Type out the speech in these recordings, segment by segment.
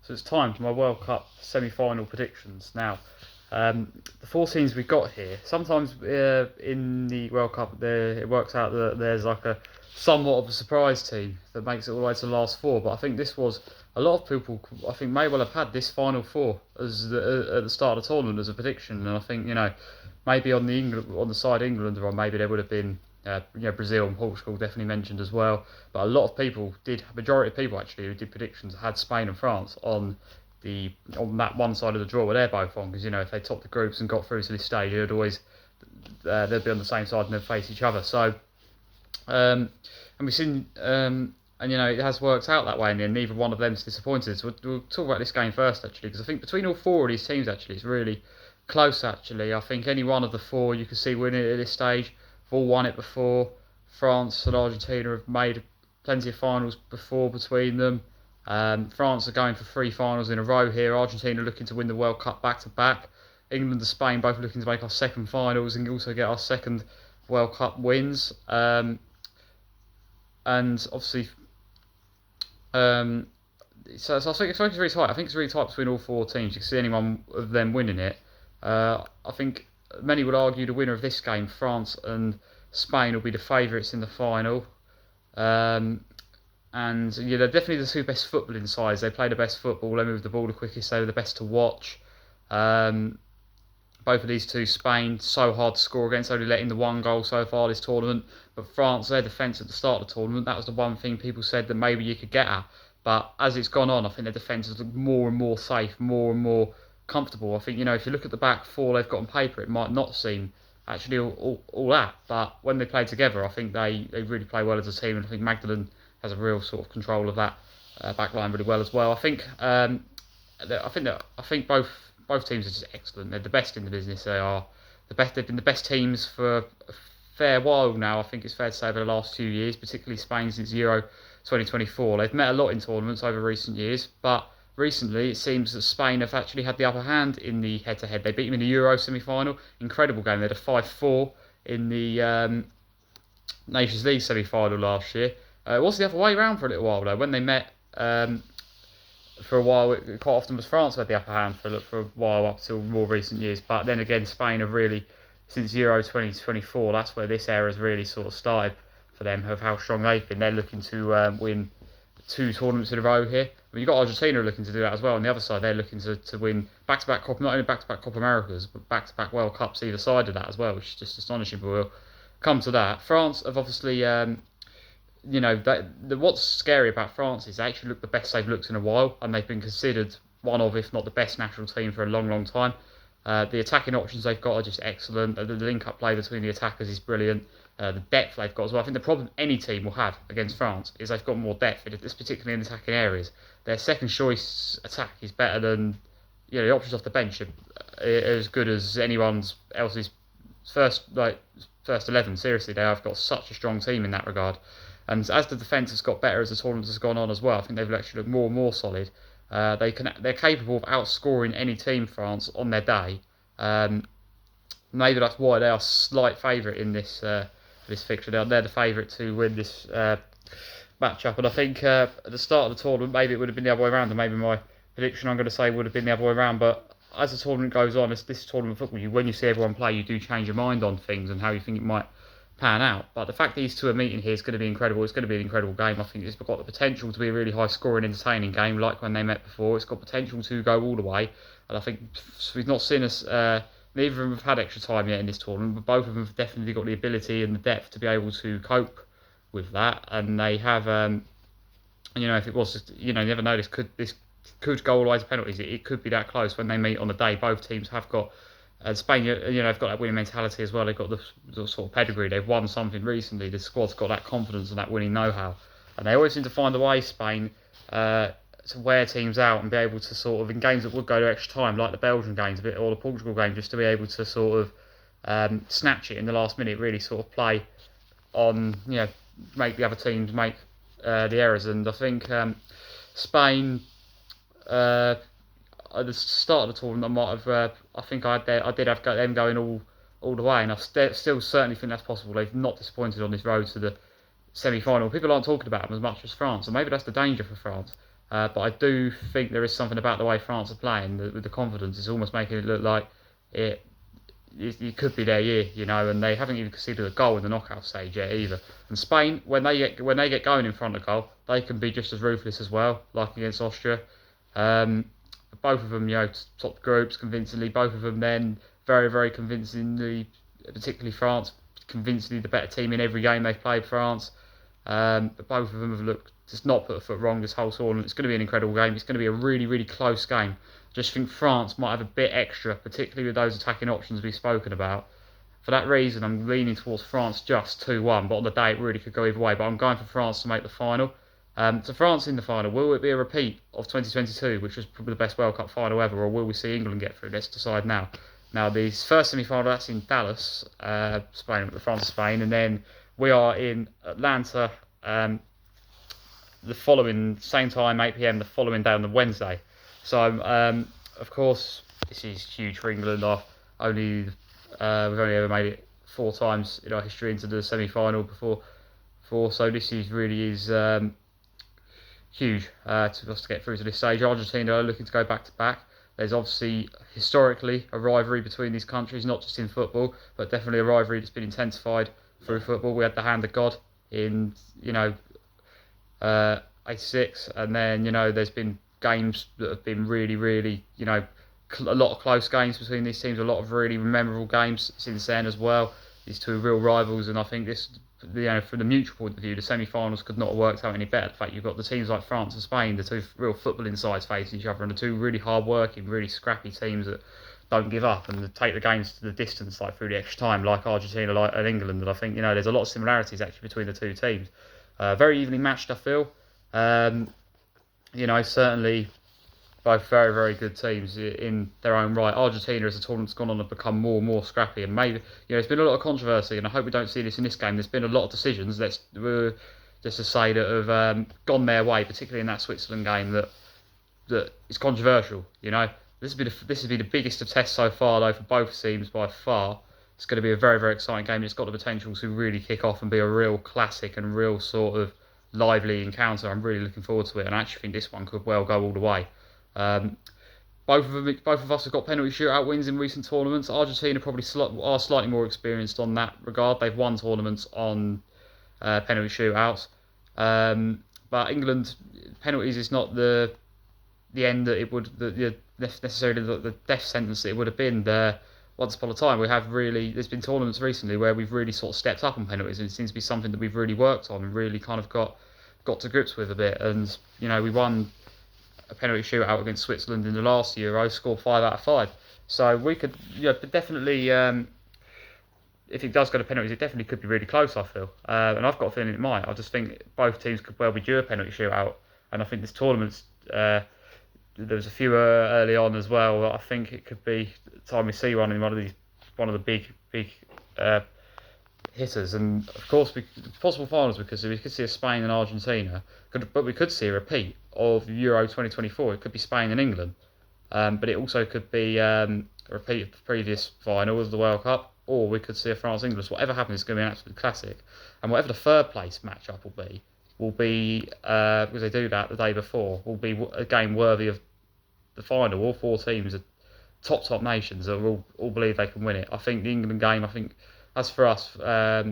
So it's time for my World Cup semi-final predictions. Now, the four teams we've got here. Sometimes in the World Cup, it works out that there's like a somewhat of a surprise team that makes it all the way to the last four. But I think this was a lot of people. I think may well have had this final four as at the start of the tournament as a prediction, and I think maybe on the side England, or maybe there would have been Brazil and Portugal definitely mentioned as well. But a lot of people majority of people actually who did predictions had Spain and France on that one side of the draw where they're both on, because if they topped the groups and got through to this stage, they'd always they'd be on the same side and they'd face each other. So and we've seen and it has worked out that way, and then neither one of them's disappointed. So we'll talk about this game first actually, because I think between all four of these teams actually it's really close actually. I think any one of the four you can see winning it at this stage. They've all won it before. France and Argentina have made plenty of finals before between them. France are going for 3 finals in a row here. Argentina looking to win the World Cup back to back. England and Spain both looking to make our second finals and also get our second World Cup wins. And obviously, so I think it's really tight. I think it's really tight between all four teams. You can see any one of them winning it. I think many would argue the winner of this game, France and Spain, will be the favourites in the final. And they're definitely the two best footballing sides. They play the best football, they move the ball the quickest, they were the best to watch. Both of these two, Spain, so hard to score against, only letting the 1 goal so far this tournament. But France, their defence at the start of the tournament, that was the one thing people said that maybe you could get at. But as it's gone on, I think their defence has looked more and more safe, more and more comfortable. I think, if you look at the back four they've got on paper, it might not seem actually all that. But when they play together, I think they really play well as a team. And I think Magdalene has a real sort of control of that back line really well as well. I think both teams are just excellent. They're the best in the business. They are the best. They've been the best teams for a fair while now. I think it's fair to say over the last few years, particularly Spain since Euro 2024. They've met a lot in tournaments over recent years, but recently it seems that Spain have actually had the upper hand in the head-to-head. They beat them in the Euro semi-final. Incredible game. They had a 5-4 in the Nations League semi-final last year. It was the other way around for a little while though. When they met for a while, it quite often was France who had the upper hand for a while up till more recent years. But then again, Spain have really, since Euro 2024, that's where this era has really sort of started for them, of how strong they've been. They're looking to win 2 tournaments in a row here. I mean, you've got Argentina looking to do that as well. On the other side, they're looking to win back-to-back Copa, not only back-to-back Copa Americas, but back-to-back World Cups either side of that as well, which is just astonishing. But we'll come to that. France have obviously what's scary about France is they actually look the best they've looked in a while, and they've been considered one of, if not the best national team for a long, long time. The attacking options they've got are just excellent. The link-up play between the attackers is brilliant. The depth they've got as well. I think the problem any team will have against France is they've got more depth, particularly in attacking areas. Their second choice attack is better than the options off the bench are as good as anyone else's first 11. Seriously, they have got such a strong team in that regard. And as the defence has got better as the tournament has gone on as well, I think they've actually looked more and more solid. They're capable of outscoring any team, France, on their day. Maybe that's why they are slight favourite in this fixture. They're the favourite to win this matchup. And I think at the start of the tournament, maybe it would have been the other way around, and maybe my prediction I'm going to say would have been the other way around. But as the tournament goes on, this tournament of football, when you see everyone play, you do change your mind on things and how you think it might pan out. But the fact these two are meeting here is going to be incredible. It's going to be an incredible game. I think it's got the potential to be a really high scoring, entertaining game, like when they met before. It's got potential to go all the way, and I think we've not seen us. Neither of them have had extra time yet in this tournament, but both of them have definitely got the ability and the depth to be able to cope with that. And they have, if it was, you never know, this could go all the way to penalties. It could be that close when they meet on the day. Both teams have got. Spain, they've got that winning mentality as well. They've got the sort of pedigree. They've won something recently. The squad's got that confidence and that winning know-how. And they always seem to find a way, Spain, to wear teams out and be able to sort of, in games that would go to extra time, like the Belgian games or the Portugal game, just to be able to sort of snatch it in the last minute, really sort of play on, make the other teams make the errors. And I think Spain... at the start of the tournament, I might have. I did have them going all the way, and I still certainly think that's possible. They've not disappointed on this road to the semi-final. People aren't talking about them as much as France, and maybe that's the danger for France. But I do think there is something about the way France are playing with the confidence. It's almost making it look like it it could be their year, and they haven't even conceded a goal in the knockout stage yet either. And Spain, when they get going in front of goal, they can be just as ruthless as well, like against Austria. Um, Both of them, top groups convincingly. Both of them then very, very convincingly, particularly France, convincingly the better team in every game they've played. France, but both of them have looked just not put a foot wrong this whole tournament. It's going to be an incredible game. It's going to be a really, really close game. Just think France might have a bit extra, particularly with those attacking options we've spoken about. For that reason, I'm leaning towards France just 2-1, but on the day it really could go either way. But I'm going for France to make the final. So France in the final, will it be a repeat of 2022, which was probably the best World Cup final ever, or will we see England get through? Let's decide now. Now, the first semi-final, that's in Dallas, Spain, the France Spain, and then we are in Atlanta the following, same time, 8 p.m, the following day on the Wednesday. So, of course, this is huge for England. We've only ever made it 4 times in our history into the semi-final before. So this really is huge to us to get through to this stage. Argentina are looking to go back to back. There's obviously historically a rivalry between these countries, not just in football, but definitely a rivalry that's been intensified through football. We had the hand of God in 86, and then there's been games that have been really, really a lot of close games between these teams, a lot of really memorable games since then as well. These two real rivals, and I think this, from the mutual point of view, the semi-finals could not have worked out any better. The fact you've got the teams like France and Spain, the two real footballing sides facing each other, and the two really hard-working, really scrappy teams that don't give up and take the games to the distance, like through the extra time, like Argentina and England. And I think there's a lot of similarities actually between the two teams. Very evenly matched, I feel. Certainly both very, very good teams in their own right. Argentina, as the tournament's gone on, have become more and more scrappy, and maybe there's been a lot of controversy, and I hope we don't see this in this game. There's been a lot of decisions, just to say, that have gone their way, particularly in that Switzerland game, that is controversial. This has been the biggest of tests so far, though, for both teams by far. It's going to be a very, very exciting game. It's got the potential to really kick off and be a real classic and real sort of lively encounter. I'm really looking forward to it, and I actually think this one could well go all the way. Both of us have got penalty shootout wins in recent tournaments. Argentina probably are slightly more experienced on that regard. They've won tournaments on penalty shootouts, but England, penalties is not the end that it would, necessarily the death sentence that it would have been there once upon a time. There's been tournaments recently where we've really sort of stepped up on penalties, and it seems to be something that we've really worked on and really kind of got to grips with a bit. And we won a penalty shootout against Switzerland in the last Euro, scored 5 out of 5. So we could, definitely, if it does go to penalties, it definitely could be really close, I feel. And I've got a feeling it might. I just think both teams could well be due a penalty shootout. And I think this tournament's, there was a few early on as well. I think it could be the time we see one in one of the big hitters. And of course, possible finals, because we could see a Spain and Argentina, but we could see a repeat of Euro 2024. It could be Spain and England, but it also could be a repeat of the previous final of the World Cup, or we could see a France-England. So whatever happens, it's going to be an absolute classic. And whatever the third place matchup will be because they do that the day before, will be a game worthy of the final. All 4 teams are top nations that all believe they can win it. I think the England game, as for us,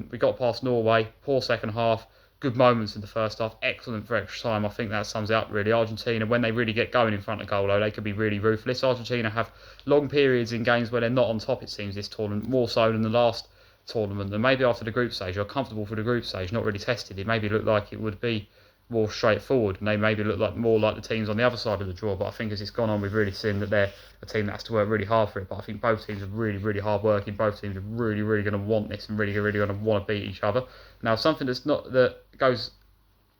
we got past Norway, poor second half, good moments in the first half, excellent for extra time. I think that sums it up really. Argentina, when they really get going in front of goal, though, they could be really ruthless. Argentina have long periods in games where they're not on top, it seems, this tournament, more so than the last tournament. And maybe after the group stage, they're comfortable for the group stage, not really tested. It maybe looked like it would be more straightforward, and they maybe look more like the teams on the other side of the draw. But I think as it's gone on, we've really seen that they're a team that has to work really hard for it. But I think both teams are really, really hard working. Both teams are really, really going to want this and really, really going to want to beat each other. Now, something that goes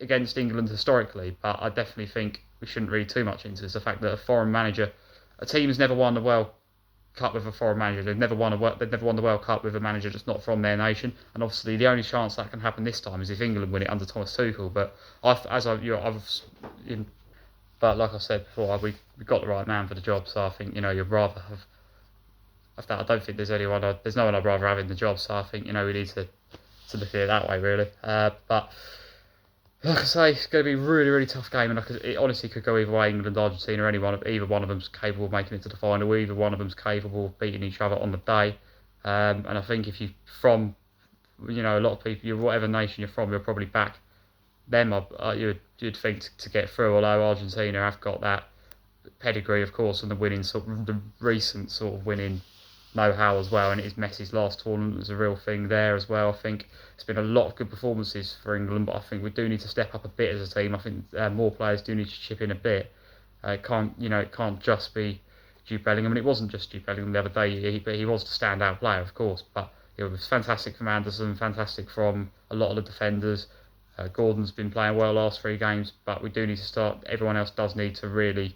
against England historically, but I definitely think we shouldn't read too much into, is the fact that a team has never won the World Cup with a foreign manager. They've never won the World Cup with a manager that's not from their nation. And obviously, the only chance that can happen this time is if England win it under Thomas Tuchel. But but like I said before, we got the right man for the job. So I think you'd rather have that. I don't think there's no one I'd rather have in the job. So I think we need to look at it that way really. But Like I say, it's going to be a really, really tough game, and it honestly could go either way. England, Argentina, either one of them's capable of making it to the final. Either one of them's capable of beating each other on the day. And I think if you from, a lot of people, whatever nation you're from, you're probably back them. You'd think to get through. Although Argentina have got that pedigree, of course, and the recent sort of winning know-how as well. And it is Messi's last tournament was a real thing there as well. I think it's been a lot of good performances for England, but I think we do need to step up a bit as a team. I think more players do need to chip in a bit. It can't just be Jude Bellingham, and it wasn't just Jude Bellingham the other day. He was the standout player, of course, but it was fantastic from Anderson, fantastic from a lot of the defenders. Gordon's been playing well last 3 games, but we do need to start. Everyone else does need to really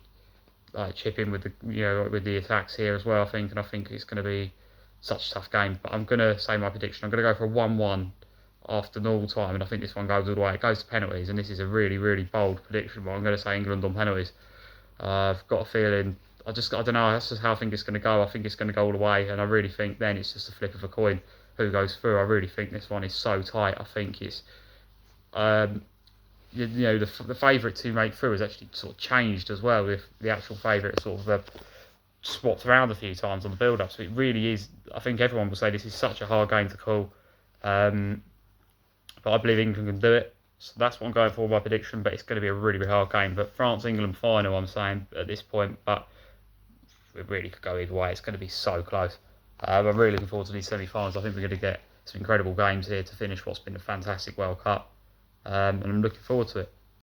chip in with the attacks here as well. And I think it's going to be such a tough game. But I'm going to say my prediction. I'm going to go for a 1-1 after normal time, and I think this one goes all the way. It goes to penalties, and this is a really, really bold prediction. But I'm going to say England on penalties. I've got a feeling. I don't know. That's just how I think it's going to go. I think it's going to go all the way, and I really think then it's just a flip of a coin who goes through. I really think this one is so tight. I think it's um, the favourite to make through has actually sort of changed as well, with the actual favourite sort of swapped around a few times on the build-up. So it really is. I think everyone will say this is such a hard game to call, but I believe England can do it. So that's what I'm going for my prediction. But it's going to be a really, really hard game. But France-England final, I'm saying at this point, but it really could go either way. It's going to be so close. I'm really looking forward to these semi-finals. I think we're going to get some incredible games here to finish what's been a fantastic World Cup. And I'm looking forward to it.